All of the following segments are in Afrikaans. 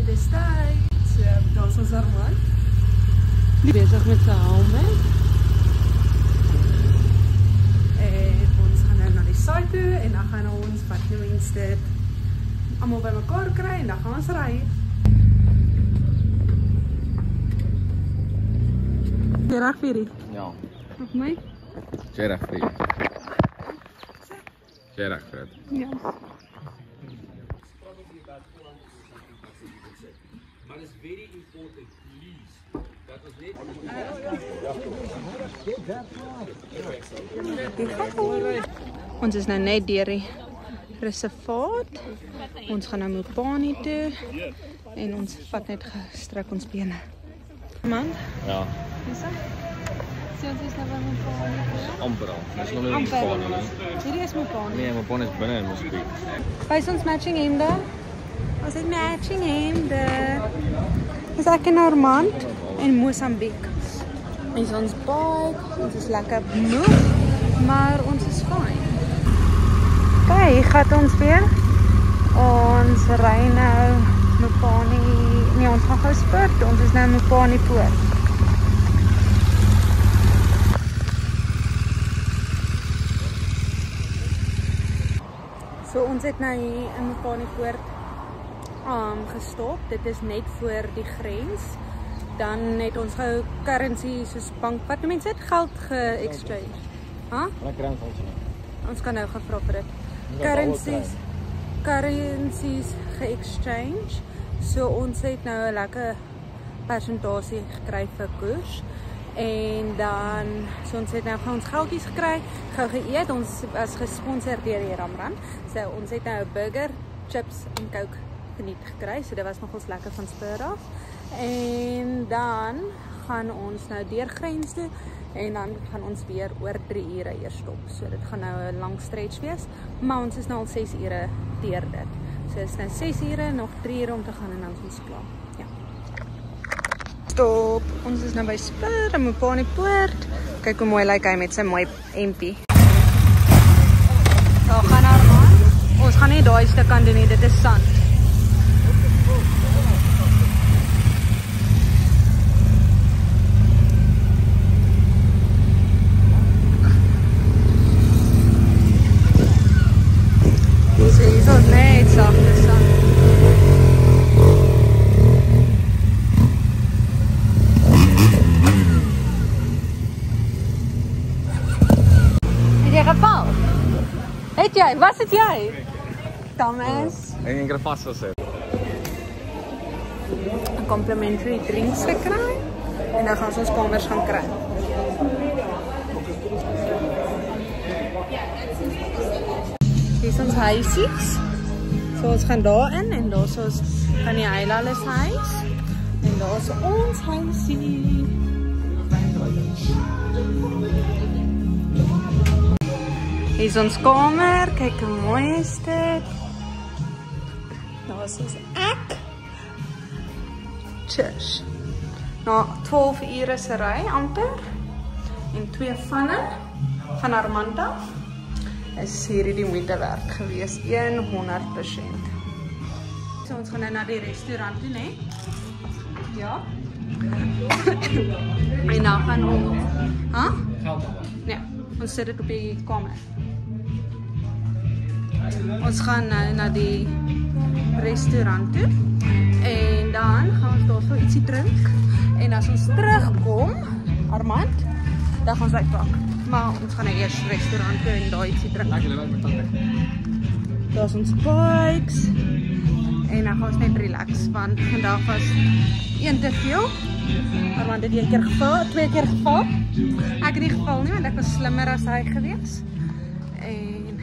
destijds. Dat is ons Armand. Die bezig met zijn helmen. En ons gaan nou naar die site toe. En dan gaan ons wat nou eens dit allemaal bij elkaar krijgen. En dan gaan we ons rijden. Jy reg vir die? Ja. Of my? Jy reg vir die? Jy reg vir dit? Ja. Maar it's very important, please. Dat was net Ons is nou net deur die reservaat. Ons gaan nou Mopani toe. En ons vat net gestrek ons bene. Man? Ja. Is dat? Sien ons is nou by Mopani toe? Amper al. Dis nog nie Mopani nie. Hierdie is Mopani. Nee, Mopani is binne in Mosambik. Wys ons matching hemde. Ons het matching hemde. Ons is ek en Armand in Mosambik. Hier is ons bike. Ons is lekker moeg, maar ons is fijn. Kijk, hier gaat ons weer. Ons ry nou Mopani. Nee, ons gaan gou spurt. Ons is nou Mopani poort. So ons het nou hier in Mopani poort gestop. Dit is net voor die grens. Dan het ons gou currency soos bank. Wat noem mense dit? Geld ge-exchange. Ons kan nou gevra vir dit. Currencies ge-exchange. So ons het nou 'n lekker persentasie gekry vir koers. En dan so ons het nou ons geldjies gekry, gou geëet. Ons was gesponsor deur die Ramran. So ons het nou 'n burger, chips en Coke geniet gekry. So dit was nogals lekker van Spur af. En dan gaan ons nou deur grens toe en dan gaan ons weer oor 3 ure eers stop. So dit gaan nou 'n lang stretch wees, maar ons is nou al 6 ure deur dit. So is nou 6 ure, nog 3 ure om te gaan en dan is ons klaar. Ja. Stop. Ons is nou by Spur in Mopani poort. Kyk hoe mooi lyk hy met sy mooi hempie. Daar gaan Armand. Ons gaan nie daai stuk kan doen nie, dit is sand. Was het jy? Thomas. Ek het eendag vasgesit. 'n Complimentary drinks gekry en dan gaan ons kamers gaan kry. Hier is ons huisies. So ons gaan daarin en daar is ons van die Heilalis huis en daar is ons huisie. Hier is ons kamer, kyk hoe mooi is dit. Daar is ons ek. Tjus. Na 12 ure se ry amper. En 2 van Armanda is hierdie die moeite werd gewees, 100%. So ons gaan nou na die restaurant toe, né? Ja. En dan gaan ons, nee, ons sit dit op die kamer. Ons gaan nou na die restaurant toe en dan gaan ons daar so ietsie drink en as ons terugkom, Armand, dan gaan ons uitpak. Maar ons gaan nou eers restaurant toe en daar ietsie drink. Daar is ons bikes en dan gaan ons net relax, want vandag was 1 te veel. Armand het 1 keer geval, 2 keer geval. Ek het nie geval nie, want ek was slimmer as hy gewees. En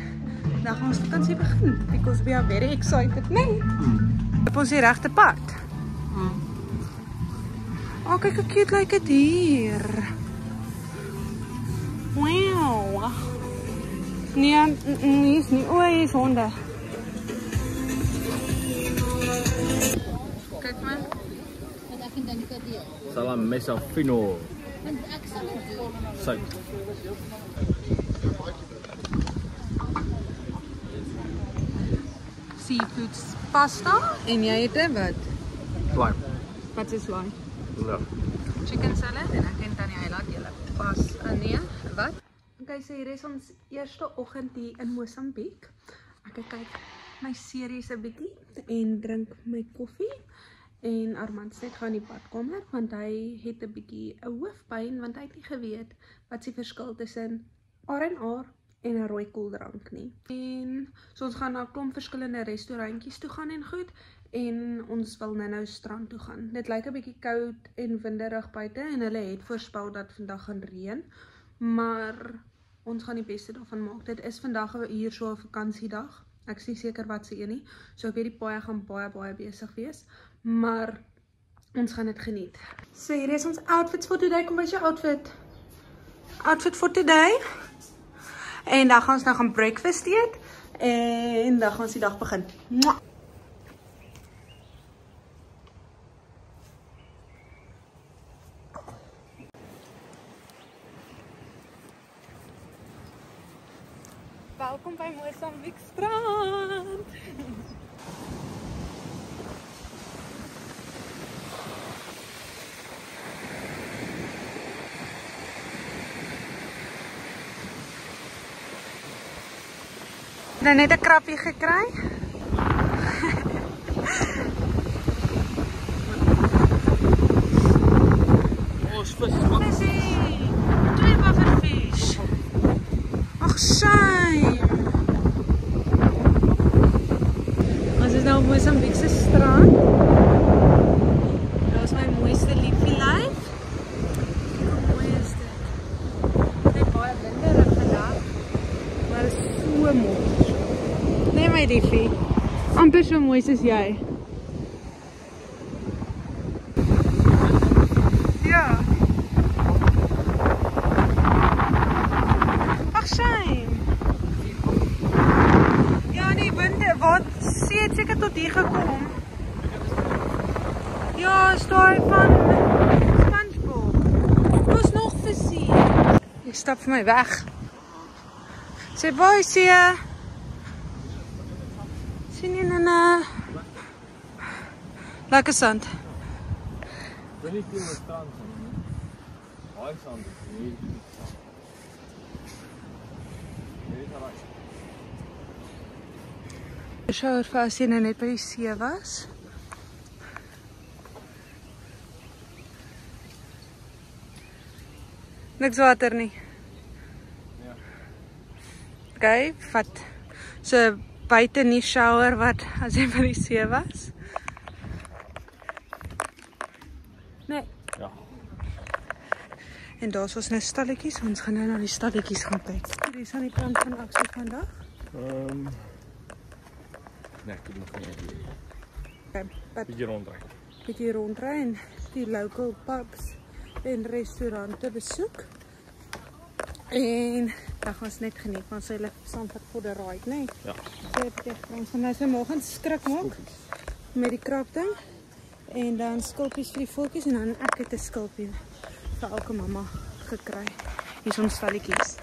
dan gaan ons vakansie begin, because we are very excited, nee? Op ons die regte pad. Oh, kyk hoe cute lyk dit hier. Wow. Nee, hier is nie. O, hier is honde. Kyk maar. Salam mesa fino. Sout. Seafood pasta en jy het wat? Slime. Wat is laai? Ja. Chicken salad en ek en Tannie laat julle pas nee, wat? Okay, so hier is ons eerste oggend hier in Mosambiek. Ek kyk my series 'n bietjie en drink my koffie en Armand net gaan in die badkamer want hy het 'n bietjie 'n hoofpyn want hy het nie geweet wat die verskil tussen R&R en 'n rooi koeldrank nie. En so ons gaan na 'n klomp verskillende restaurantjies toe gaan en goed. En ons wil nou strand toe gaan. Dit lyk 'n bietjie koud en winderig buite en hulle het voorspel dat vandag gaan reën, maar ons gaan die beste daarvan maak. Dit is vandag hier so 'n vakansiedag. Ek is nie seker wat se een nie. So ek weet die paaie gaan baie besig wees, maar ons gaan dit geniet. So hier is ons outfits for today. Kom wys jou outfit. Outfit for today. En dan gaan ons nou gaan breakfast eet en dan gaan ons die dag begin. Mwah! Welkom by Mosambiek strand. Nou net 'n krappie gekry. Ons vis. Visie. 2 bufferfish. Ag, shame. Ons is nou op Mosambiek se strand. Dit is my mooiste liefie lyf. Hoe mooi is dit? Dit is baie winderig vandag, maar dit is so mooi. Nee my liefie, amper so mooi soos jy. Ja. Ag, shame. Ja, die winde, wat see het seker tot hier gekom. Ja, story van SpongeBob. Ons nog visie. Ek stap vir my weg. Sê bye, Sia. Sien jy Nana? Lekker sand. Wil nie veel met strand nie. Daai sand is hier. Hier is raai. Shower vir as jy nou net by die see was. Niks water nie. Ja. Okay, vat so buite nie shower wat as jy by die see was. Nee. Ja. En daar is ons nou stalletjies. Ons gaan nou na die stalletjies gaan kyk. Hier is aan die kant van aksie vandag. Nee, ek doen nog nie. Okay, Bietjie rondry. bietjie rondry en die local pubs en restaurante besoek. En dan gaan ons net geniet van ons hele saamvat vir die ride, né? Ja. So ons gaan nou so môre skrik maak met die krap ding en dan skulpies vir die voeltjies en dan ek het 'n skulpie vir elke mamma gekry. Hier is ons stalletjies.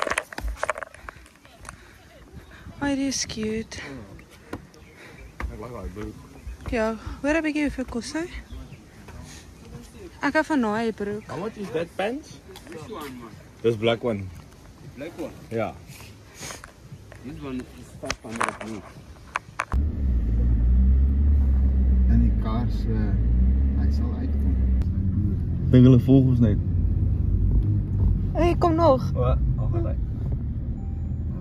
Ai, dit is cute. Ek like daai broek. Ja, hoor 'n bietjie hoeveel kos hy? Ek het van daai broek. How much is that pants? This one, man. This black one. Black one. Ja. This one is 500 blue. En die kaars, hy sal uitkom. Dink hulle volg ons net. Hey, kom nog. Wat? Ag, hy.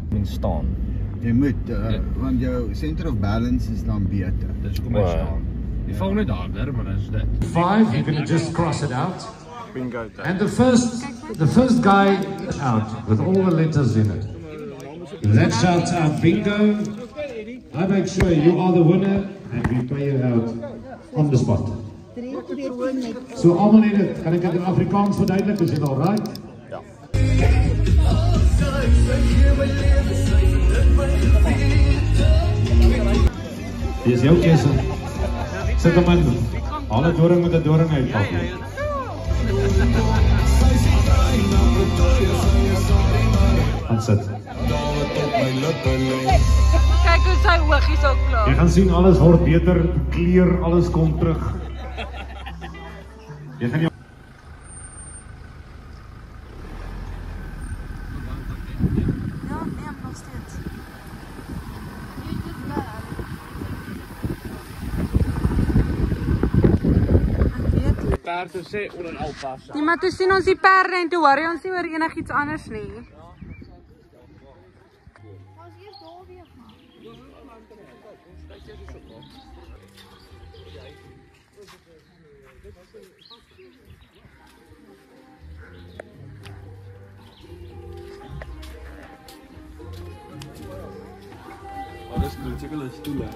Moet staan. Jy moet, want jou center of balance is dan beter. Dis hoekom hy staan. Die val net harder, maar dis dit. 5, you're going to just cross it out. Bingo time. And the first guy out with all the letters in it. That shouts out bingo. I make sure you are the winner and we pay you out on the spot. So allemaal in het, kan ik het in Afrikaans verduidelijken, is het all right? Ja. Dit is jouw keuze. Zet hem in. Alle doring met de doring uit. Gaan sit. Kijk hoe sy oogies ook klaar. Jy gaan sien alles word beter, kleur, alles kom terug. Jy gaan nie Ja, nee, nog steeds. Jy dit wel. Ek weet. Perde sê onder alpassa. Nee, maar toe sien ons die perde en toe worry ons nie oor enigiets anders nie. Alles goed, check hulle stoele.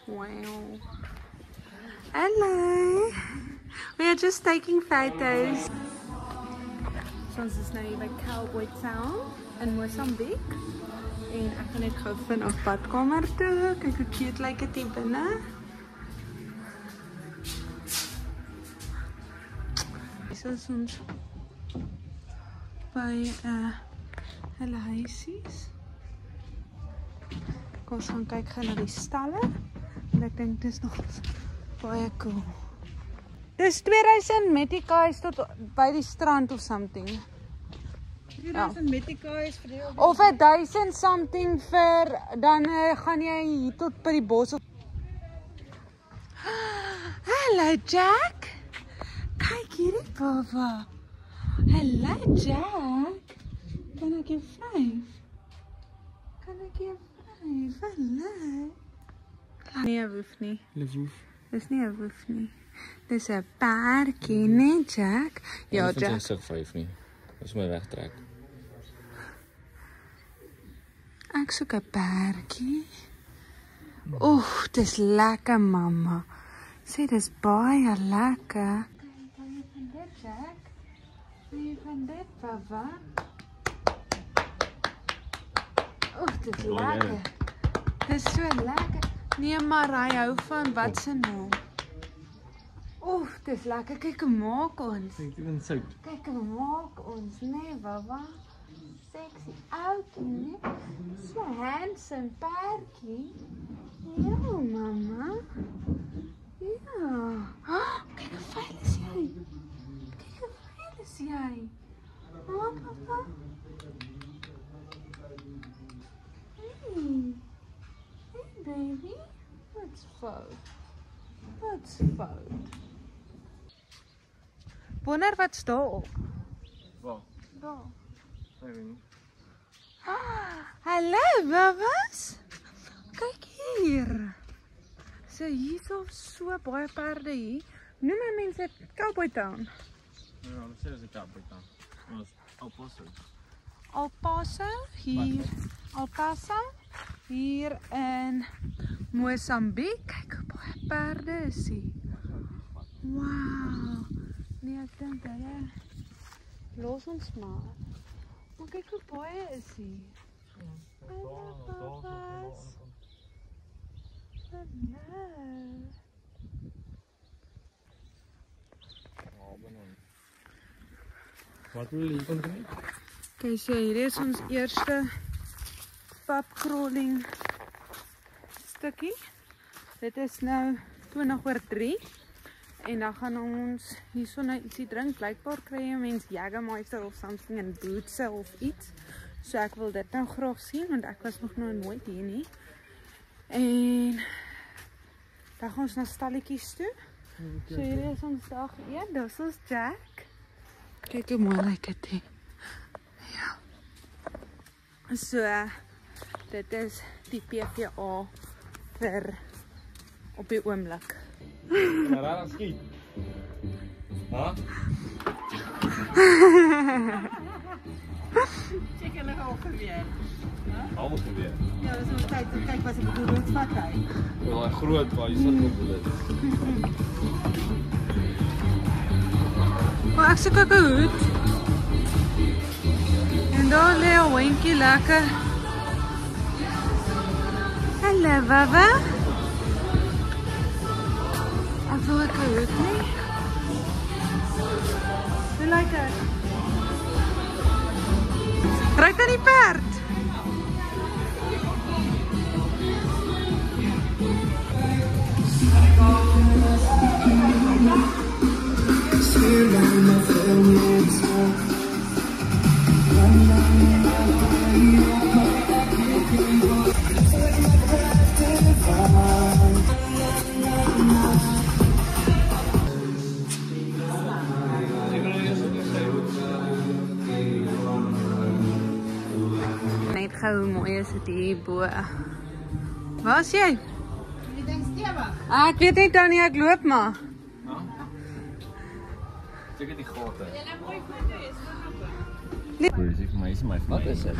Wow. Hello. We are just taking photos. So ons is nou hier by Cowboy Town in Mozambique. En ek gaan net gou vinnig badkamer toe. Kyk hoe cute lyk dit hier binne. Dis ons by hulle huisies. Kom ons gaan kyk gou na die stalle. En ek dink dis nog baie cool. Dis 2000 met die kais tot by die strand of something. 2000 met die kais vir jou. Of 1000 something vir dan gaan jy hier tot by die bos. Hallo Jack. Kyk hierdie baba. Hallo Jack. Kan ek jou 5? Kan ek jou 5? Hallo. Nee, woef nie. Dis nie 'n woef nie. Dis 'n paartjie, nee Jack. Ja, Jack. Dis 5 nie. Dis my wegtrek. Ek soek 'n paartjie. Oeh, dis lekker mamma. Sê dis baie lekker. Kyk, wil jy van dit, Jack? Wil jy van dit, papa? Oeh, dis lekker. Dis so lekker. Nee, maar hy hou van wat se naam? Oeh, dis lekker. Kyk hoe maak ons. Ek dink sout. Kyk hoe maak ons, nee, baba. Sexy oukie, nee. So handsome paartjie. Ja, mama. Ja. Oh, kyk hoe vuil is jy. Kyk hoe vuil is jy. Oh, papa. Hey. Hey, baby. Wat's fout? Wat's fout? Wonder wat's daarop? Waar? Daar. Ek weet nie. Hallo, babas. Kyk hier. So hier's so baie perde hier. Noem my mense Cowboy Town. Ja, hulle sê dis 'n Cowboy Town. Ons alpassa. Alpassa hier. Alpassa hier in Mozambique. Kyk hoe baie perde is hier. Wow. Nee, ek dink hulle los ons maar. Maar kyk hoe baie is hier. Hallo, papa's. Hallo. Wat wil jy kon doen? Kijk, so hier is ons eerste papkrolling stukkie. Dit is nou 2:20. En dan gaan ons hierso nou ietsie drink. Blijkbaar kry jy mens Jägermeister of something in Bootse of iets. So ek wil dit nou graag sien, want ek was nog nooit hier nie. En dan gaan ons na stalletjies toe. So hier is ons dag 1, dis ons Jack. Kyk hoe mooi lyk dit hier. Ja. So, dit is die PVA vir op die oomblik. Maar raar skiet. Ha? Check hulle gou geweer. Almal gebeur. Ja, dis nog tyd om kyk wat se bedoel dit vat hy. Wel, daai groot waar jy sit op dit. Maar ek soek ook 'n hoed. En daar lê 'n hondjie lekker. Hallo, baba. Ek wil ook 'n hoed nie. Hoe lyk dit? Ryk aan die perd. Net gou hoe mooi is dit hierbo. Waar is jy? Jy dink stewig. Ek weet net dan nie, ek loop maar. Check die gate. Julle mooi foto is Wat is dit?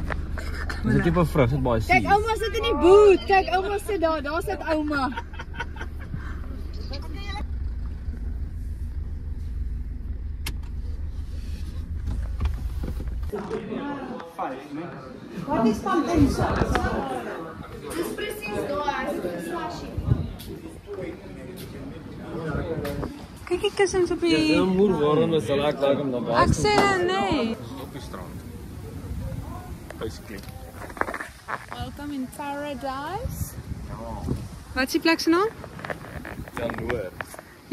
Dis 'n tipe vrug, dit baie Kyk, seed. ouma sit in die boot. Kyk, ouma sit daar. Daar sit ouma. Wat is pampoensa? Dis presies daar, hy sit in die slashie. Kyk die kussings op die... moer waarom is hulle ek like om dan Ek sê nou nee. op die strand. Basically. Welcome in paradise. Wat is die plek se naam? Janoor.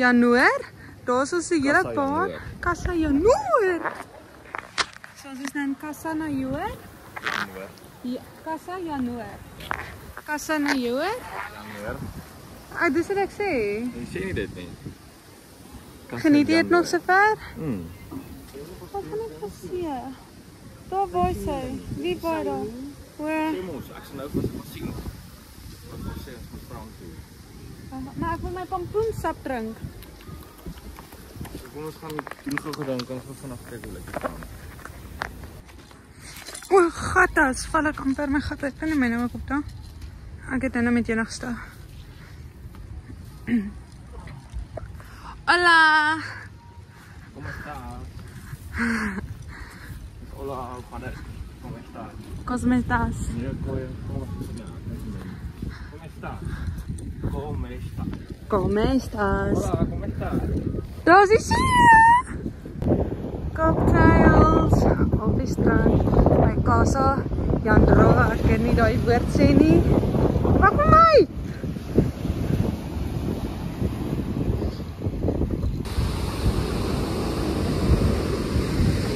Janoor. Daar's ons 'n hele Kassa paar. Janoor. Kassa Janoor. So ons is nou in Kassa Janoor. Ja, Kassa Janoor. Kassa Janoor. Janoor. Dis wat ek sê. Jy sê nie dit nie. Geniet jy dit nog so ver? Wat gaan ek gesien? Daar waar is hy? Wie waar daar? Waar? Ek sien nou wat ek sien. Wat ons sê ons moet strand toe. Maar ek wil my pompoensap drink. Kom ons gaan doen gou gedink, ons gaan vanaf kyk hoe lekker gaan. O, gatas, val ek amper my gat uit. Kan jy my nou ook op daar? Ek het nou met jou nog gestaan. Hola! Kom estás? Hola, Juanes. ¿Cómo estás? ¿Cómo estás? Mira, ¿cómo estás? ¿Cómo estás? ¿Cómo estás? Hola, ¿cómo estás? Daar is hy! Cocktails op die strand by Kassa Janoor. Ek kan nie daai woord sê nie. Wag vir my!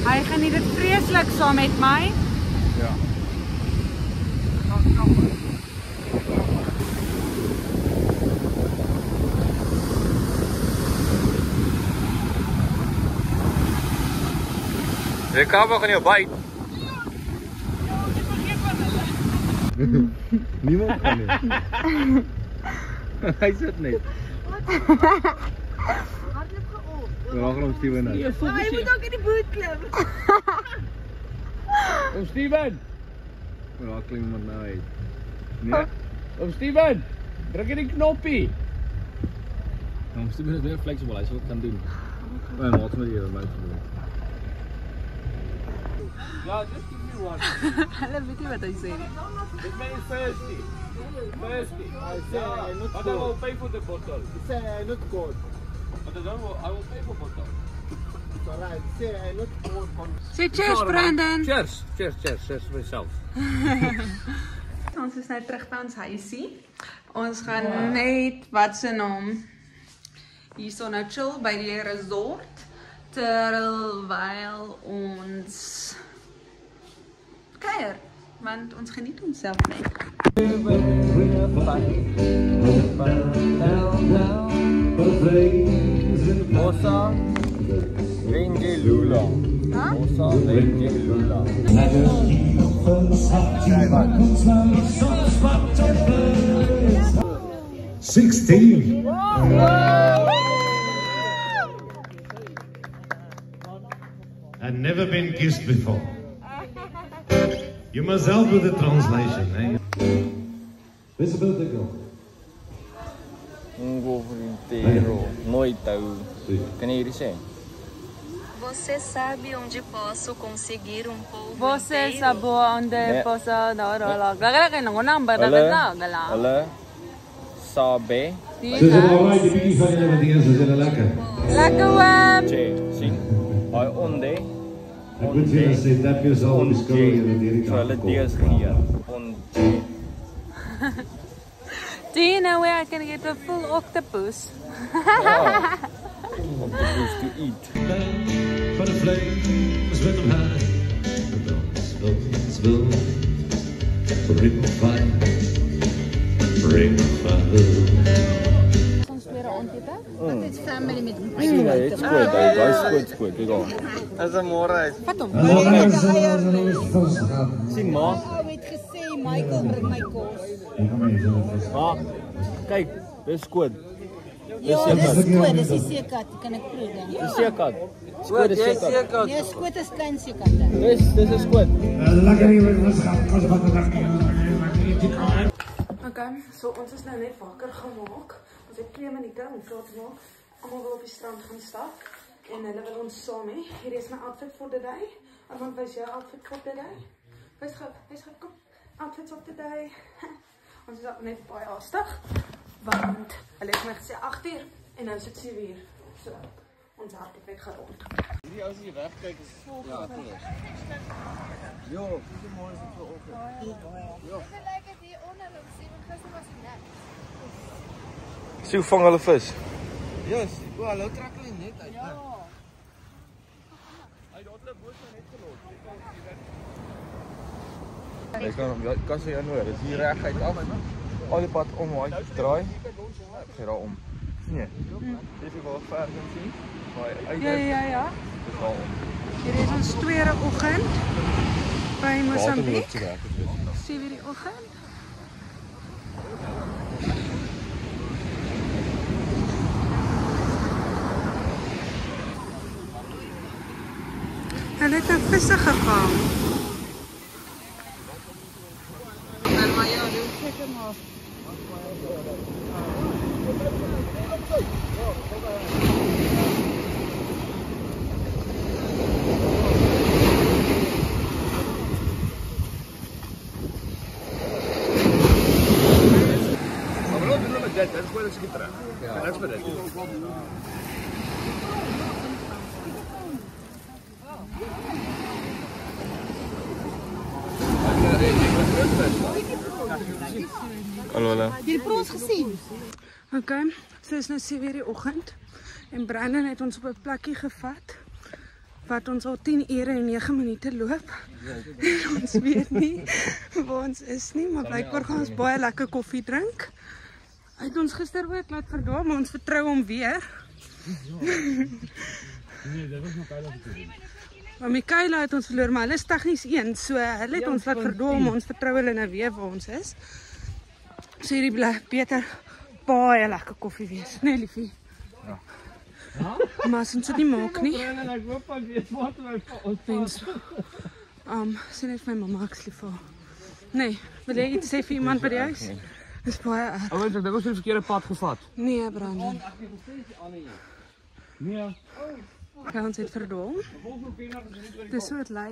Hy geniet dit vreeslik saam met my. Ja. Jy kan maar gaan jou byt. Niemand kan nie. Hy sit net. Hardloop geop. We gaan om Steven nou. Hy moet ook in die boot klim. Om Steven! Ja, klim maar nou uit. Nee. Om Steven! Druk in die knoppie! Om Steven is meer flexible, hy sal wat kan doen. Maar hy maak met die hele mouth doen. Ja, just give me one. Hulle weet nie wat hy sê nie. This man is thirsty. Thirsty. I say not but I will pay for the bottle. Say not cold. But I will pay for bottle. It's alright. Say not cold. Sê cheers, Brandon! Cheers. Cheers, cheers, cheers for yourself. Ons is nou terug by ons huisie. Ons gaan net, wat se naam? Hierso nou chill by die resort. Terwyl ons kuier, want ons geniet onsself net. Osa Vengelula. Osa Vengelula. 16. I've never been kissed before. You must help with the translation, eh? Where's the birthday girl? Inteiro, noitau. Kan jy hierdie sê? Você sabe onde posso conseguir pouco Você sabe onde posso dar lá. Gala kay nang unang gala. Hulle sabe. Ze zijn alright, die bietjie van julle wat die is, ze zijn lekker. Lekker oom. Che, sien. Hy onde. Ek moet vir julle sê, tap yourself on the shoulder en dat hierdie So hulle kant D's kom. gee. Onde. Do you know where I can get a full octopus? to eat. For the flames when I'm high, the ring of fire, ring of fire. Ons weer ontdek. Dit is family met Sien jy, het skoot, hy skoot, kyk al. As 'n môre is. Vat hom. Sien ma, het gesê Michael bring my kos. ma, kyk, dis skoot. Ja, dis skoot, dis die seekat, kan ek proe dan. Dis seekat. Skoot is seekat. Nee, skoot is klein seekat dan. Dis 'n skoot. Okay, so ons is nou net wakker gemaak. Ons het 2 minute om klaar te maak. Almal wil op die strand gaan stap en hulle wil ons saam hê. Hier is my outfit for the day. Armand, wys jou outfit for the day. Wys gou, kom. Outfits of the day. Ons is net baie haastig want hulle het my gesê 8 uur en nou is dit 7 uur. So ons hart het net gerond. Hierdie ou as jy wegkyk is ja, anders. Jo, dis mooi so vir oggend. Ja. Ek lyk dit hier onder op sien, want gister was dit net. Sien vang hulle vis. Ja, hulle trek hulle net uit. Ja. Jy kan sy nou, dis hier reguit af. Al die pad om hy draai. Sy daar om. Nee. Dis nie waar ver kan sien. Maar Ja. Dis daar om. Hier is ons tweede oggend by Mosambiek. 7 uur die oggend. Hulle het 'n visse gevang. Maar ja, dit is seker maar. That's where it's get That's what it is. Hallo. Jy het ons gesien. Okay, so is nou 7 uur die oggend en Brandon het ons op 'n plekkie gevat wat ons al 10 ure en 9 minute loop. En ons weet nie waar ons is nie, maar blykbaar gaan ons baie lekker koffie drink. Hy het ons gister ook laat verdwaal, maar ons vertrou hom weer. Maar Michaela het ons verloor, maar hulle is tegnies 1, so hulle het ons laat verdwaal, maar ons vertrou hulle nou weer waar ons is. So hierdie bly beter baie lekker koffie wees, nee liefie. Ja. Maar as ons dit nie maak nie. Sê net vir my mamma ek's lief vir haar. Nee, wil jy iets sê vir iemand by die huis? Dis baie erg. Ou mens, ek dink ons het die verkeerde pad gevat. Nee, Brandon. Nee. Okay, ons het verdwaal. Dis so het lyk.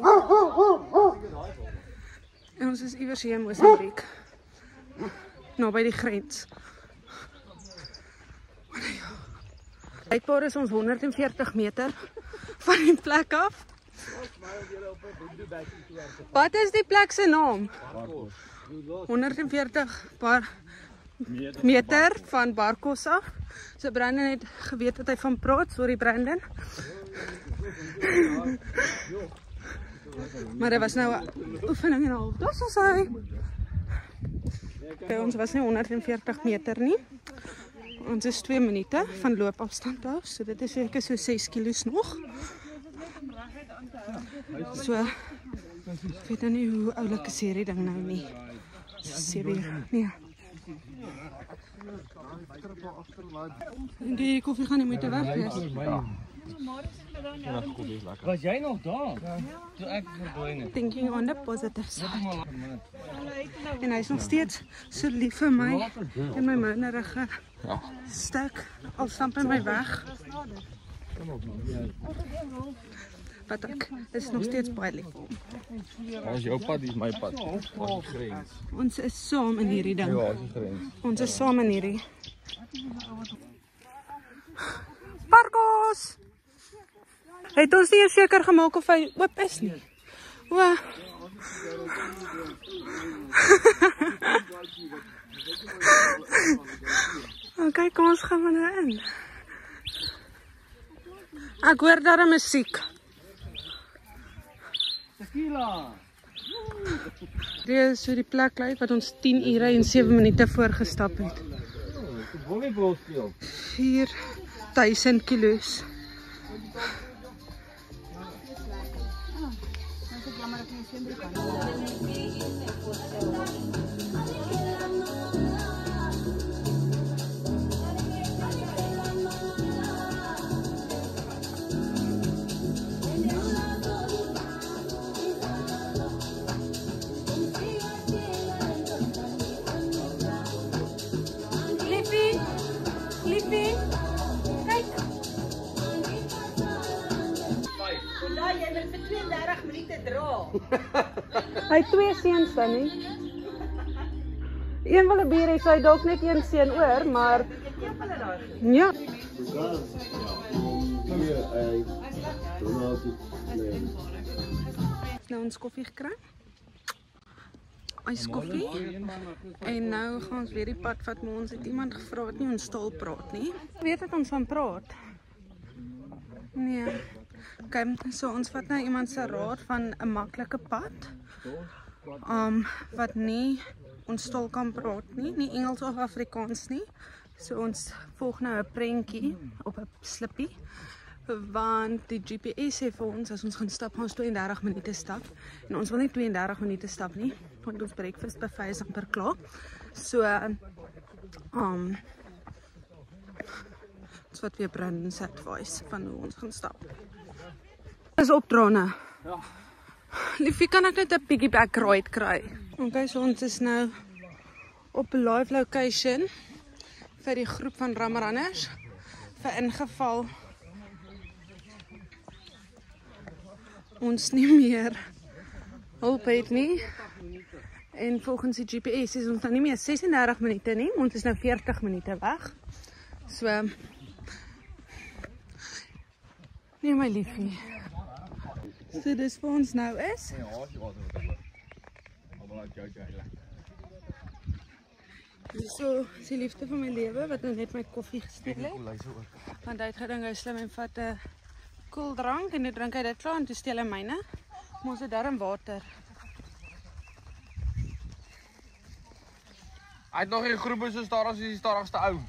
En ons is iewers hier in Mosambiek. Nou by die grens. Uitbaar is ons 140 meter van die plek af. Wat is die plek se naam? 140 meter van Barkos af. So Brandon het geweet wat hy van praat. Sorry Brandon. Maar dit was nou 'n oefening en al. Dis ons hy. By ons was nie 140 meter nie. Ons is 2 minute van loopafstand af. So dit is seker so 6 kilos nog. So ek weet nou nie hoe oulik is hierdie ding nou nie. 7 uur. Nee. Die koffie gaan nie moet weg wees. Was jy nog daar? Ja. Toe ek verdwyn het. Thinking on the positive side. En hy is nog steeds so lief vir my en my mounerige stuk. Al stamp hy my weg. Wat ek is nog steeds baie lief vir hom. As jou pad is my pad. Ons grens. Ons is saam in hierdie ding. Ja, ons grens. Ons is saam in hierdie. Barkos! Het ons nie seker gemaak of hy oop is nie. O. Okay, kom ons gaan maar nou in. Ek hoor daar 'n musiek. Tequila. Dit is so die plek lyk wat ons 10 ure en 7 minute voorgestap het. Volleybal speel. 4000 kilos. Liefie, kyk. Vandaag jy wil vir 32 minute dra. Hy het 2 seuns dan nie. Een wil 'n bier hê, so hy dalk net een seun oor, maar ja. Nou ons koffie gekry. Ijskoffie. En nou gaan ons weer die pad vat, maar ons het iemand gevra wat nie ons taal praat nie. Weet wat ons van praat? Nee. Okay, so ons vat nou iemand se raad van 'n maklike pad. Wat nie ons taal kan praat nie Engels of Afrikaans nie. So ons volg nou 'n prentjie op 'n slippie. Want die GPS sê vir ons as ons gaan stap, gaan ons 32 minute stap. En ons wil nie 32 minute stap nie, want ons breakfast by 5 per klaar. So ons wat weer Brandon's advice van hoe ons gaan stap. Dis opdrane. Ja. Liefie, kan ek net 'n piggyback ride kry? Okay, so ons is nou op 'n live location vir die groep van Ramaranners vir ingeval ons nie meer hulp het nie. En volgens die GPS is ons nou nie meer 36 minute nie, ons is nou 40 minute weg. So nee my liefie. So dis vir ons nou is. So is die liefde van my lewe wat nou net my koffie gesteel het. Want hy het gedink hy slim en vat 'n koeldrank en nu drink hy dit klaar en toe steel hy myne. Maar ons het daarin water. Hy het nog 'n groep so stadig as die stadigste ou.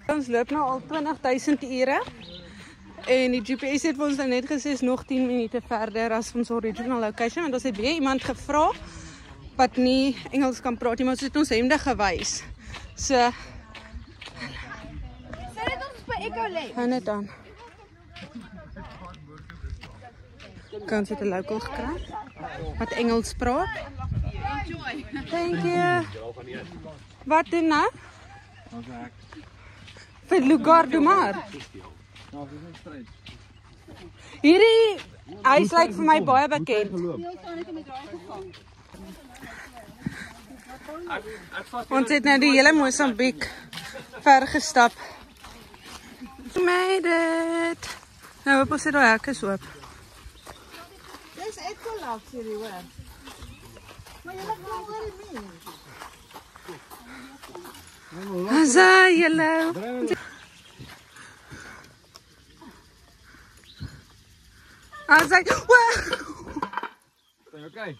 Ons loop nou al 20.000 ure. En die GPS het vir ons nou net gesê is nog 10 minute verder as ons original location. Want ons het weer iemand gevra wat nie Engels kan praat nie, maar ons het ons hemde gewys. So Sê dit ons by Echo Lake. hou net aan. Kan sy 'n local gekry wat Engels praat? Thank you. Wat doen nou? Vir Lugar do Mar. Hierdie huis lyk vir my baie bekend. Ons het nou die hele Mosambiek vergestap. Made it. Nou hoop ons het daai hekke so oop. Dis Echo Lake hierdie hoor. Maar jy mag nou oor nie. Say hello. I was like, wow. Okay.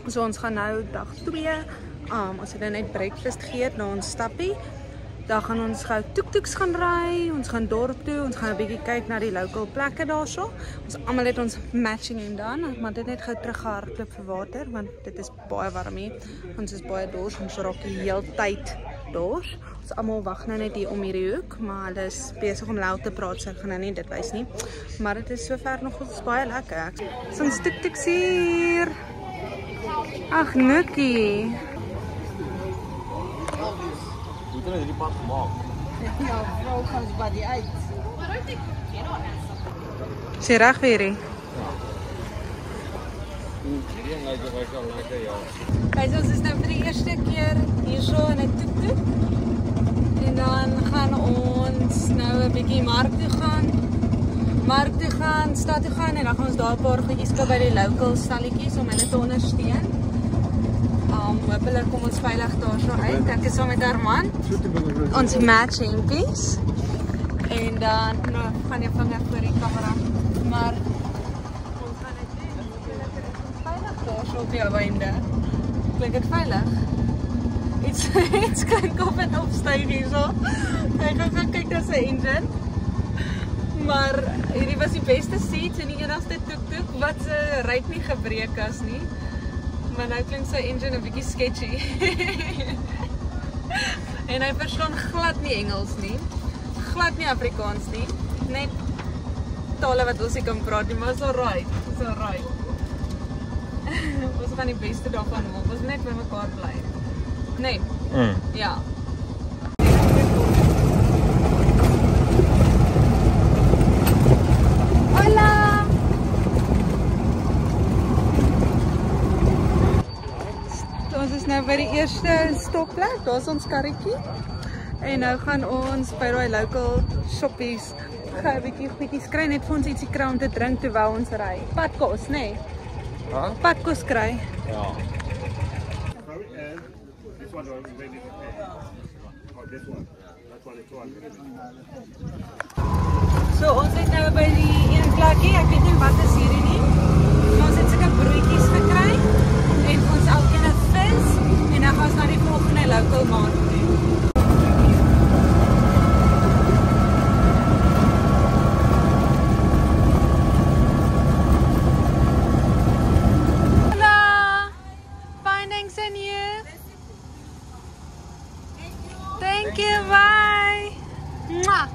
So ons gaan nou dag 2. Ons het net breakfast geëet na ons stappie. Dan gaan ons gou toektoeks gaan ry. Ons gaan dorp toe. Ons gaan 'n bietjie kyk na die local plekke daarso. Ons almal het ons matching en dan, maar dit net gou terug gehardloop vir water want dit is baie warm hier. Ons is baie dors, ons raak die hele tyd dors. Ons almal wag nou net hier om hierdie hoek, maar hulle is besig om luid te praat, so ek gaan nou nie dit wys nie. Maar dit is sover nog ons baie lekker. Ons toektoeks hier. Ag, Nikkie. Hoe het hulle hierdie pad gemaak? Ja, vrou gaan by die uit. Is jy reg vir hierdie? Hierdie een lyk of hy kan lekker ja. Kijk, ons is nou vir die eerste keer hier so in 'n toektoek. En dan gaan ons nou 'n bietjie mark toe gaan. mark toe gaan, stad toe gaan en dan gaan ons daar 'n paar goedjies koop by die local stalletjies om hulle te ondersteun. Hopelijk kom ons veilig daar so uit. Ek is saam met Armand. Ons matchhempies. En dan gaan jy vang ek voor die kamera. Maar ons gaan dit doen. Ons veilig daar so op jou einde. Klink dit veilig? Iets klein kop het opstyg hierso. Ek gaan kyk na sy engine. Maar hierdie was die beste seats en die enigste tuk-tuk wat se ruit nie gebreek as nie. Maar nou klink sy engine 'n bietjie sketchy. En hy verstaan glad nie Engels nie. Glad nie Afrikaans nie. Net tale wat ons nie kan praat nie, maar is alright. Is alright. Ons gaan die beste daarvan maak. Ons net by mekaar bly. Nee. Ja. Hola. Ons is nou by die eerste stopplek. Daar is ons karretjie. En nou gaan ons by daai local shoppies gou 'n bietjie goedjies kry, net vir ons ietsie kry om te drink terwyl ons ry. Padkos, nê? Nee. Padkos kry. Ja. So ons het nou by die een plekkie, ek weet nie wat is hierdie nie. Ons het sulke broodjies gekry en ons elkeen 'n vis en dan gaan ons na die volgende local mark toe. Thank you, bye. Mwah.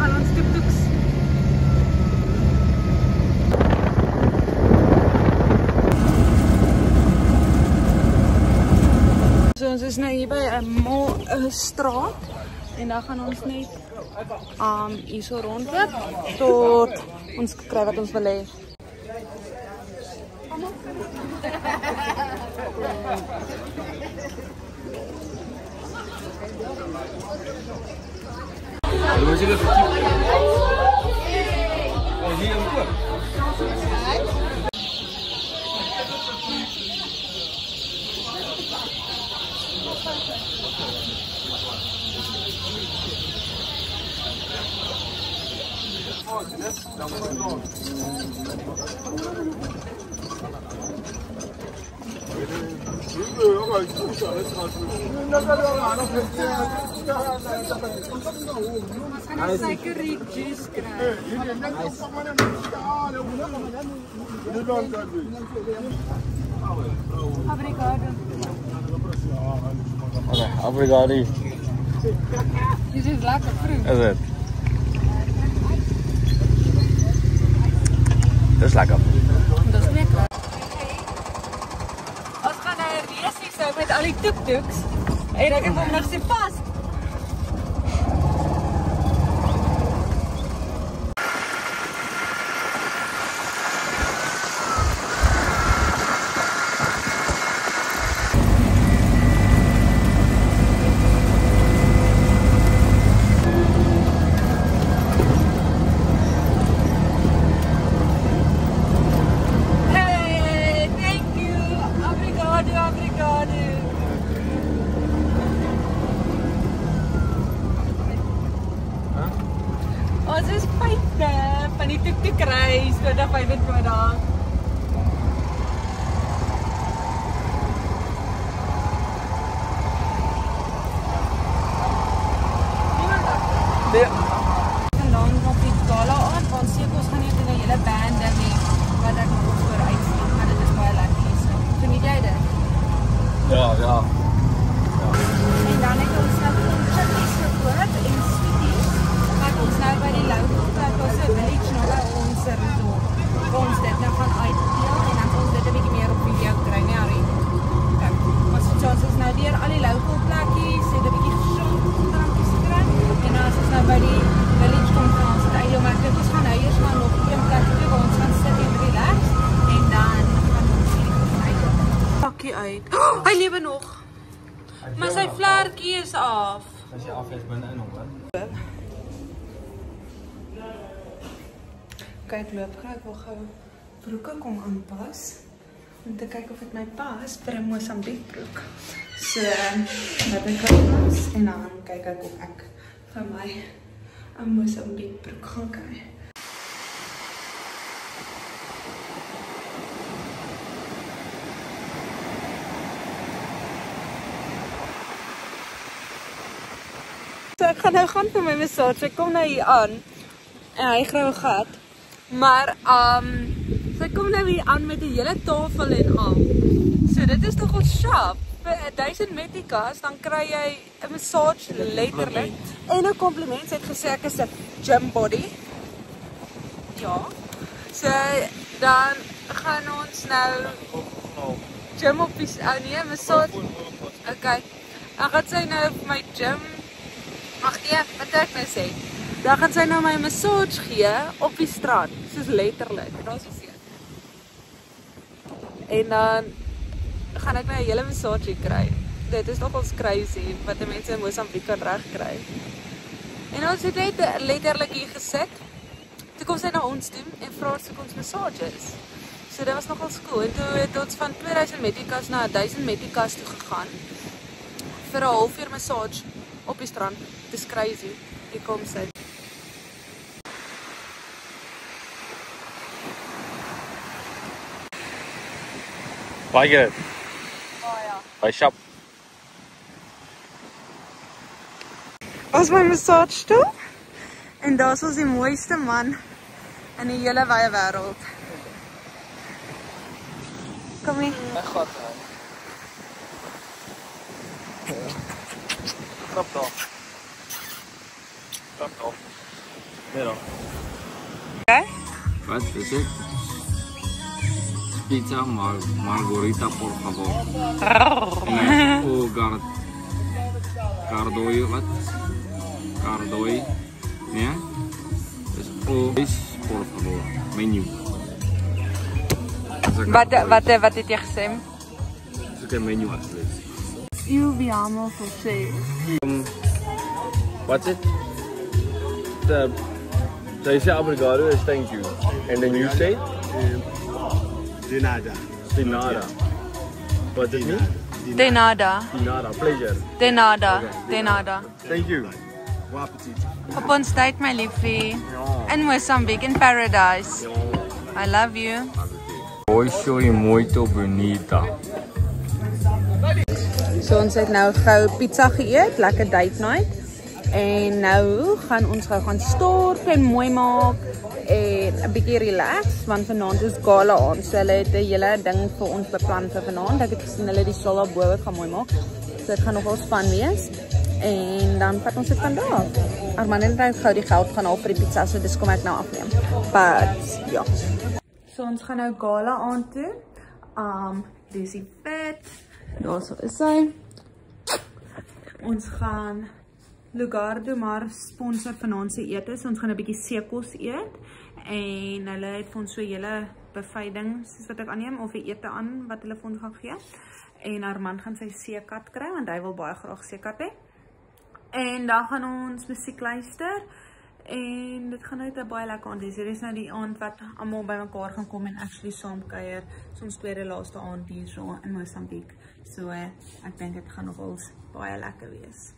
Al ons tuk-tuks. So ons is nou hier by 'n straat en dan gaan ons net hier so rondloop tot ons kry wat ons wil hê. Ons gaan lekker juice kry. Obrigado. Obrigado. Dit is lekker vroeg. Is dit? Dis lekker. Dis lekker. Ons gaan nou 'n race hê met al die tuk-tuks en ek het hom nog se vas. Ons is feite van die tuk-tuk reis 2025. Nee. En dan op die gala aan, want seker ons gaan net 'n hele band ding hê wat ek nog vooruit sien, maar dit is baie lekker hier so. Geniet jy dit? Ja. En dan het ons nou chippies gekoop en sweeties. Ek ons nou by die local plek, ons village nou by ons resort. Ons dit nou gaan uitdeel en dan ons dit 'n bietjie meer op video kry, nee Harry. Kyk, ons het ons nou deur al die local plekkies, het 'n bietjie geshop, drankies gekry. En dan as ons nou by die village kom gaan ons dit uitdeel, maar ek dink ons gaan nou eers maar nog een plek toe waar ons gaan sit en relax en dan gaan ons uitdeel. Pakkie uit. Oh, hy lewe nog. Maar sy vlerkie is af. As jy af is binne-in hom, hè? Kyk, loop gou, ek wil gou broeke kom aanpas om te kyk of dit my pas vir 'n Mosambiek broek. So, wat ek kan pas en dan kyk ek of ek vir my 'n Mosambiek broek gaan kry. So ek gaan nou gaan vir my massage. Ek kom nou hier aan en hy grawe gat. Maar sy kom nou hier aan met 'n hele tafel en al. So dit is nogal sharp. Vir 1000 Metikas dan kry jy 'n massage letterlik. En 'n kompliment. Sy het gesê ek is 'n gym body. Ja. So dan gaan ons nou gym op die nee, massage. Okay. Dan gaan sy nou vir my gym. Ag nee, wat ek nou sê. Dan gaan sy nou my massage gee op die strand, soos letterlik. Daar's so seker. En dan gaan ek nou 'n hele massage kry. Dit is nogals crazy wat die mense in Mosambiek kan regkry. En ons het net letterlik hier gesit. Toe kom sy na ons toe en vra of ons massages. So dit was nogals cool. En toe het ons van 2000 Metikas na 1000 Metikas toe gegaan vir 'n halfuur massage op die strand. Dis crazy. Hier kom sy. Baie good. Baie sharp. Ons my massage toe. En daar's ons die mooiste man in die hele wye wêreld. Kom hier. Ek gaan. Stop daar. Stop daar. Hier. Okay. Wat is dit? Pizza margarita, por favor. O Cardoy, wat? Cardoy. Ja? Dus o is, por favor. Menu. Wat het jy gesê? Dis 'n menu asseblief. You vi amo for say. What's it? They say obrigado is thank you. And then you say? De nada. De nada. What does it mean? De nada. De nada. Pleasure. De nada. De nada. Thank you. Bon appetit. Op ons tyd, my liefie. In Mosambique, in paradise. I love you. Hoje e muito bonita. So ons het nou gou pizza geëet, lekker date night. En nou gaan ons gou gaan stort en mooi maak en 'n bietjie relax want vanaand is gala aan. So hulle het 'n hele ding vir ons beplan vir vanaand. Ek het gesien hulle die sal daar bo gaan mooi maak. So dit gaan nogal span wees. En dan vat ons dit van daar. Armand het gou die geld gaan haal vir die pizza, so dis kom ek nou afneem. But ja. So ons gaan nou gala aan toe. Dis die bed. Daarso is sy. Ons gaan Lugar do Mar sponsor vanaand se ete. So ons gaan 'n bietjie seekos eet en hulle het vir ons so 'n hele beveiding soos wat ek aanneem of 'n ete aan wat hulle vir ons gaan gee. En Armand gaan sy seekat kry want hy wil baie graag seekat hê. En dan gaan ons musiek luister en dit gaan net 'n baie lekker aand wees. Hier is nou die aand wat almal bymekaar gaan kom en actually saam kuier. So ons tweede laaste aand hier so in Mosambiek. So ek dink dit gaan nogal baie lekker wees.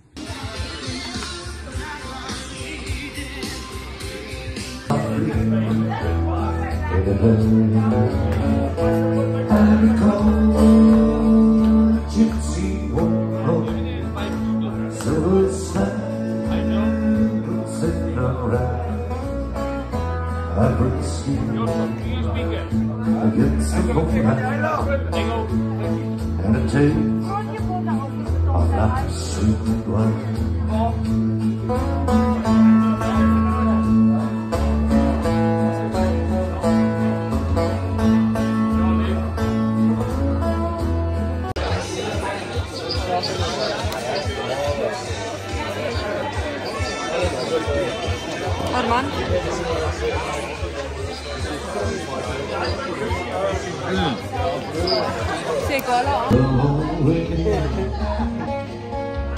Against the moonlight and a taste of that sweet wine. Armand? Say gala.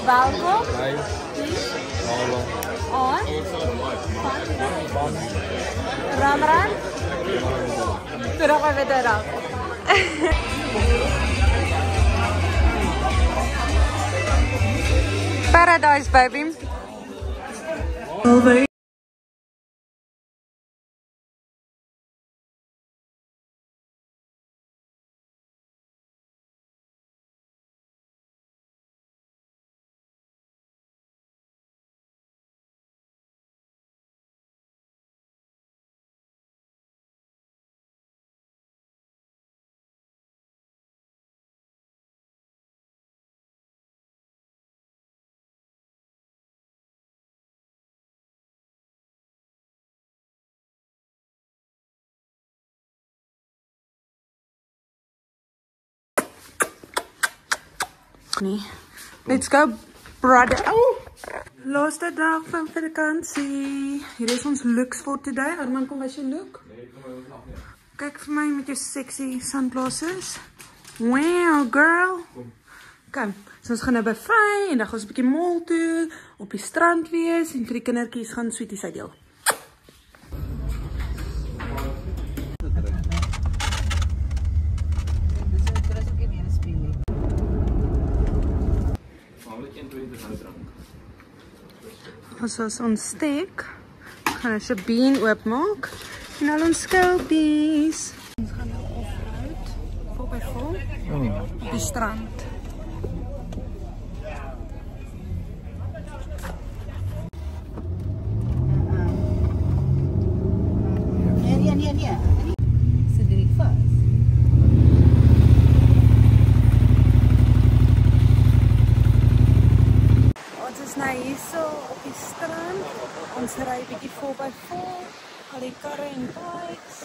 Welkom. Hi. Hallo. On. Ramran. Terug maar weer terug. Paradise, baby. Nee. Let's go, brother. Oh! Laaste dag van vakansie. Hier is ons looks for today. Arman, kom wys jou look. Kyk vir my met jou sexy sunglasses. Wow, girl. Kom, so ons gaan nou by Vry en dan gaan ons 'n bietjie mall toe, op die strand wees en vir die kindertjies gaan sweeties uitdeel. Ons ontsteek. Gaan ons 'n bean oopmaak en al ons skelpies. Ons gaan nou off-road, vol by vol, op die strand. Nee. Sit dit vas. Ons is nou hierso op die strand. Ons ry bietjie vol by vol, al die karre en bikes.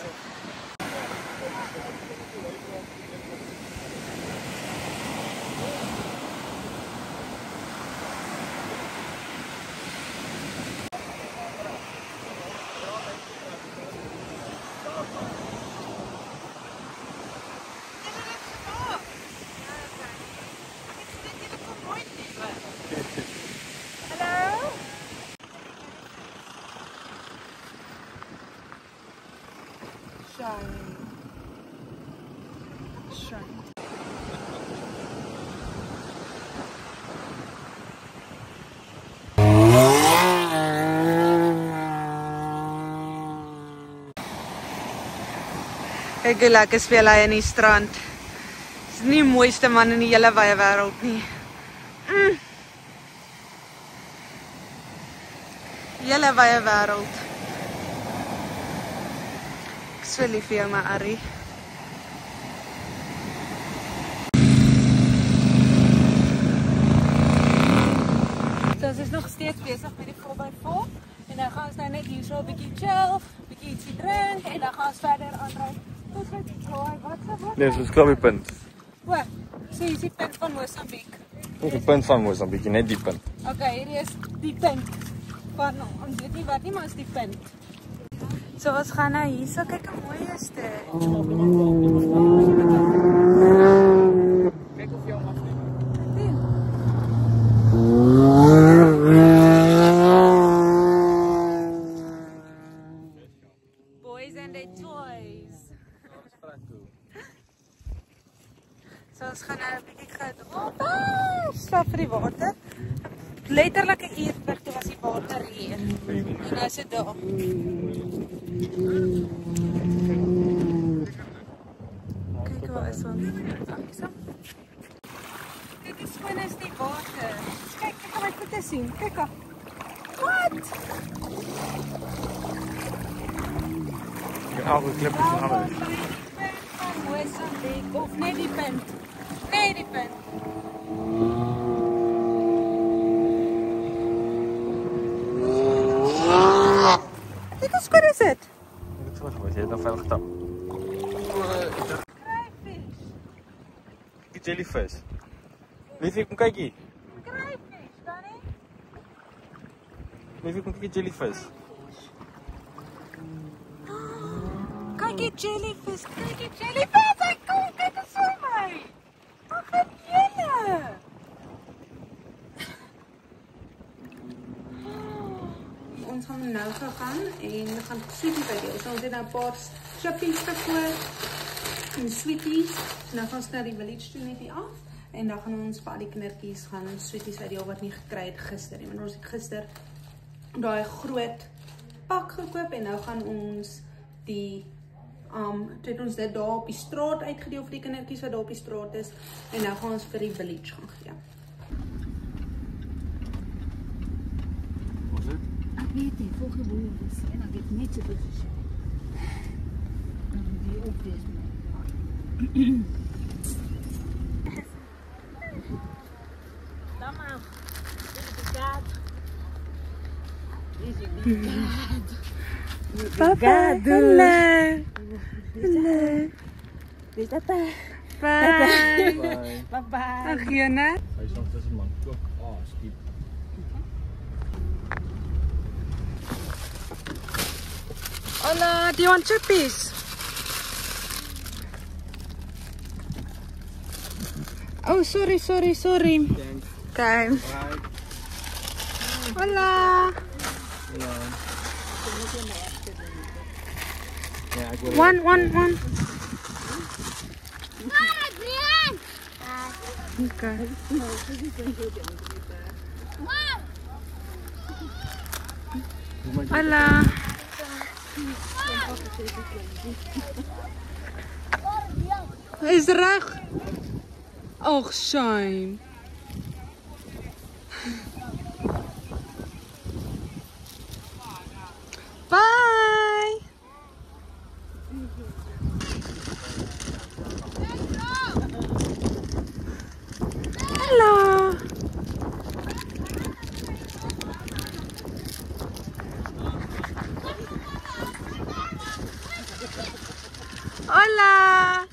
Kyk hoe lekker speel hy in die strand. Is nie die mooiste man in die hele wye wêreld nie. Hele wye wêreld. Ek is so lief vir jou, my Arrie. So ons is nog steeds besig met die 4x4 en dan gaan ons nou net hier so 'n bietjie chill, bietjie ietsie drink en dan gaan ons verder aanry. Ons gaan wat? Nee, so 'n krabbiepunt. O, so hier is die punt van Mosambiek. Dis die punt van Mosambiek, net die punt. Okay, hierdie is die punt van ons weet nie wat nie, maar is die punt. So ons gaan nou hier so kyk hoe mooi is dit. Kyk of jy hom afneem. Boys and their toys. So ons gaan nou 'n bietjie gedrop. Stap vir die water. Letterlik 'n uur terug toe was die water hier. En nou is dit daar. Kyk waar is ons. Kyk hoe skoon is die water. Kyk, ek kan my voete sien. Kyk af. Wat? Elke klip is anders. Mosambiek of net die punt. Nee, die punt. Kyk hoe skoon is dit. Dit is goed, jy het nou veilig getap. Crayfish. Die jellyfish. Liefie, kom kyk hier. Crayfish, Danny. Liefie, kom kyk die jellyfish. Kyk die jellyfish, kyk die jellyfish. Hy kom, kyk eens vir my. Ag, het julle. gaan nou gaan en gaan sweeties uitdeel. So ons het nou 'n paar chippies gekoop en sweeties. Nou gaan ons na die village toe net hier af. En dan gaan ons vir al die kindertjies gaan sweeties uitdeel wat nie gekry het gister nie. Want ons het gister daai groot pak gekoop en nou gaan ons die toe het ons dit daar op die straat uitgedeel vir die kindertjies wat daar op die straat is en nou gaan ons vir die village gaan gee. Wat is dit? Ek weet nie, volgens boeie was en ek het net so goed gesê. Dan moet die opwees my. Mama, Papa, hello. Hello. Dis dat bye. Bye. Bye. Ag, Jana. Hy is nog tussen man. Kook. Skiep. Hola, do you want chippies? Oh, sorry. Okay. Hola. Ja, ek wil One. Okay. Hola. Is reg? Ag, shame. Bye. Hello. Hola.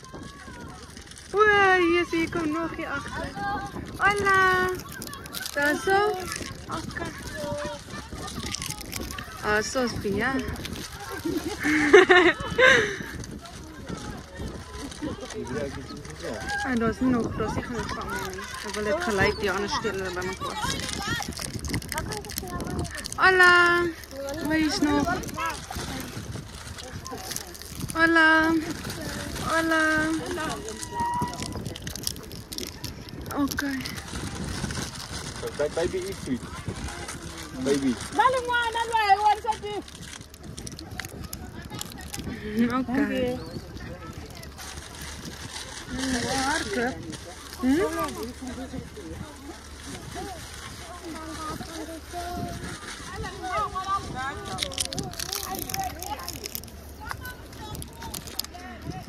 Wow, hier zie ik hem nog hier achter. Hola. Daar zo. Oké. Ah, Sophia. En dat is nog, dat is niet genoeg van mij. Ik wil het gelijk die andere stelen bij elkaar. Hola. Waar is nog? Hola. Hola. Oké. Baby eat sweet. Baby. Oké. Hardop.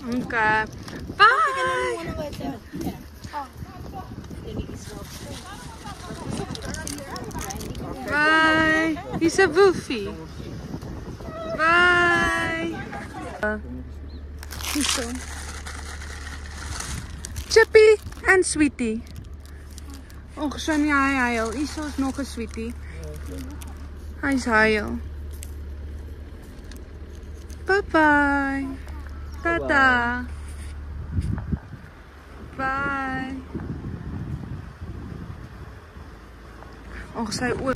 Okay. Bye. Bye. He's a woofie. Bye. Hierso. Chippy en Sweetie. Och, Shania, hy huil. Hierso is nog 'n Sweetie. Hy's huil. Bye-bye. Tata. Bye. Och, sy oë.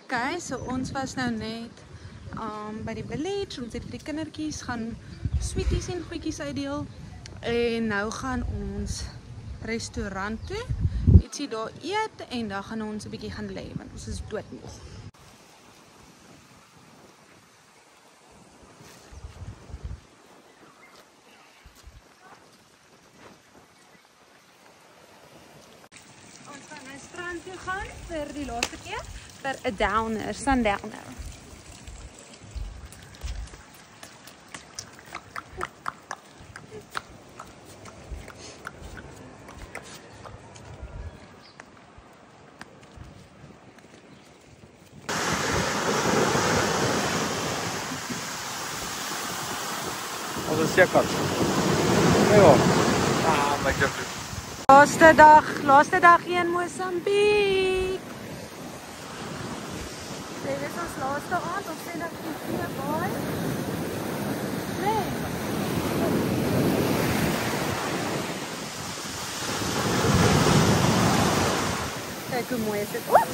Okay, so ons was nou net by die village. Ons het vir die kindertjies gaan sweeties en goedjies uitdeel. En nou gaan ons restaurant toe. Ietsie daar eet en dan gaan ons 'n bietjie gaan lê want ons is doodmoeg. Ons gaan na die strand toe gaan vir die laaste keer. Vir 'n downer, sundowner. Ons is seker. Ja. My Jeffrey. Laaste dag hier in Mosambiek. Dit is ons laaste aand op Sendag TV Baai. Nee. Kijk hoe mooi is dit. Oh!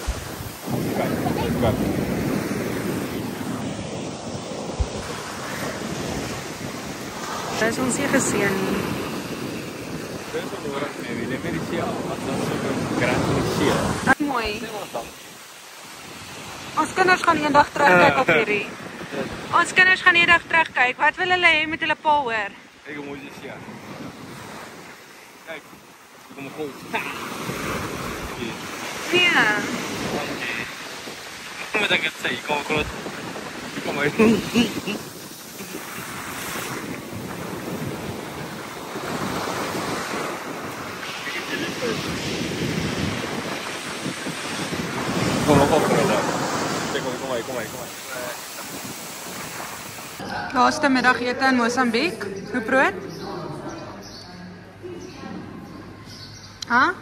Dat is ons hier gesien nie. Dit is nodig nie, die medisie al, wat dan so 'n grand medisie. Mooi. Ons kinders gaan eendag terugkyk op hierdie. Ons kinders gaan eendag terugkyk. Wat wil hulle hê met hulle pa hoor? Kyk hoe mooi dis hier. Kyk, kom maar gou. Nee. Kom met ek sê, kom groot. Kom maar. Kom op met. Kom maar. Laaste middagete in Mosambiek. Hoe brood? Ha?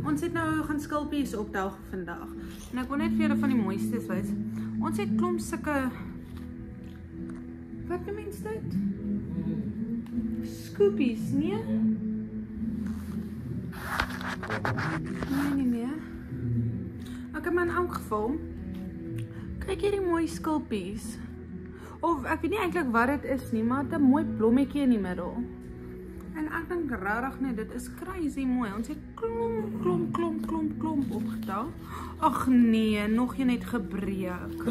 Ons het nou gaan skulpies optel vandag. En ek wil net vir julle van die mooistes wys. Ons het klomp sulke wat noem mens dit? Scoopies, nee? Nee, nie meer. Okay, maar in elk geval, kyk hierdie mooi skulpies. Of ek weet nie eintlik wat dit is nie, maar het 'n mooi blommetjie in die middel. En ek dink regtig net, dit is crazy mooi. Ons het klomp opgetel. Ag nee, nog een het gebreek.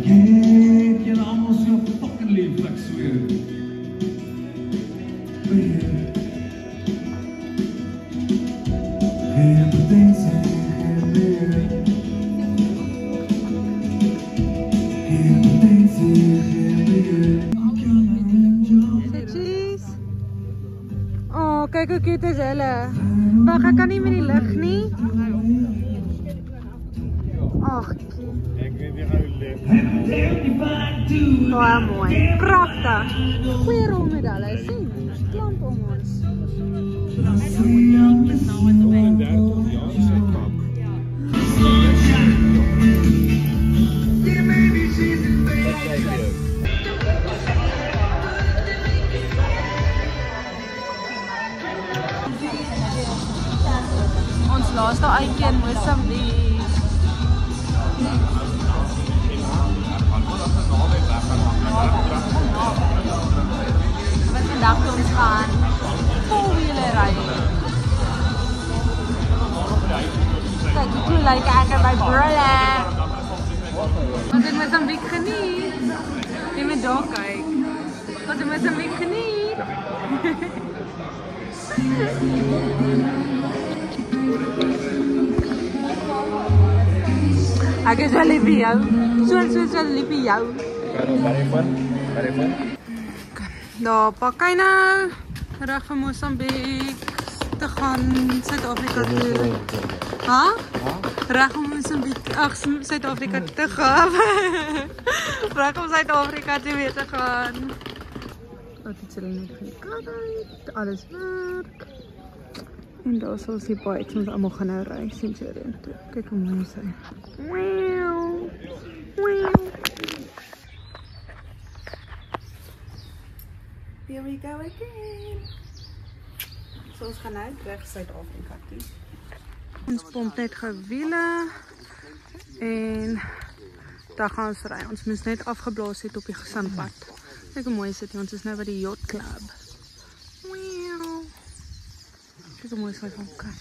Geef julle almal so fucking lief, ek sweer. Oh, kyk hoe cute is hulle. Wag, ek kan nie met die lig nie. Ag, Ek weet nie hoe leuk. baie mooi. Pragtig. Goeie rolmodelle, sien. Klamp om ons. Ons laaste uitjie in Mosambiek. Wat vandag toe ons gaan volwiele ry. Kijk, hoe lyk ek by brille. Ons het Mosambiek geniet. Jy moet daar kyk. Ons het Mosambiek geniet. Ek is wel lief vir jou. So lief vir jou. Daar pak hy nou. Reg vir Mosambiek te gaan Suid-Afrika toe. Ha? Reg om Mosambiek, ag Suid-Afrika te gaan. Reg om Suid-Afrika toe weer te gaan. Wat het hulle net gekry? Alles werk. En daar sal ons die bikes ons allemaal gaan nou ry, sien jy erin toe. Kyk hoe mooi is hy. Here we go again. So ons gaan nou terug Suid-Afrika toe. Ons pomp net gewiele en daar gaan ons ry. Ons moes net afgeblaas het op die gesandpad. Kyk hoe mooi is dit, ons is nou by die Yacht Club. Kyk hoe mooi is hy van kan.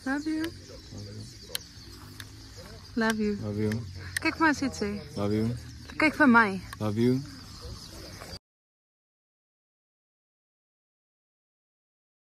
Love you. Love you. Love you. Kyk maar as jy het sê. Love you. Kyk vir my. Love you.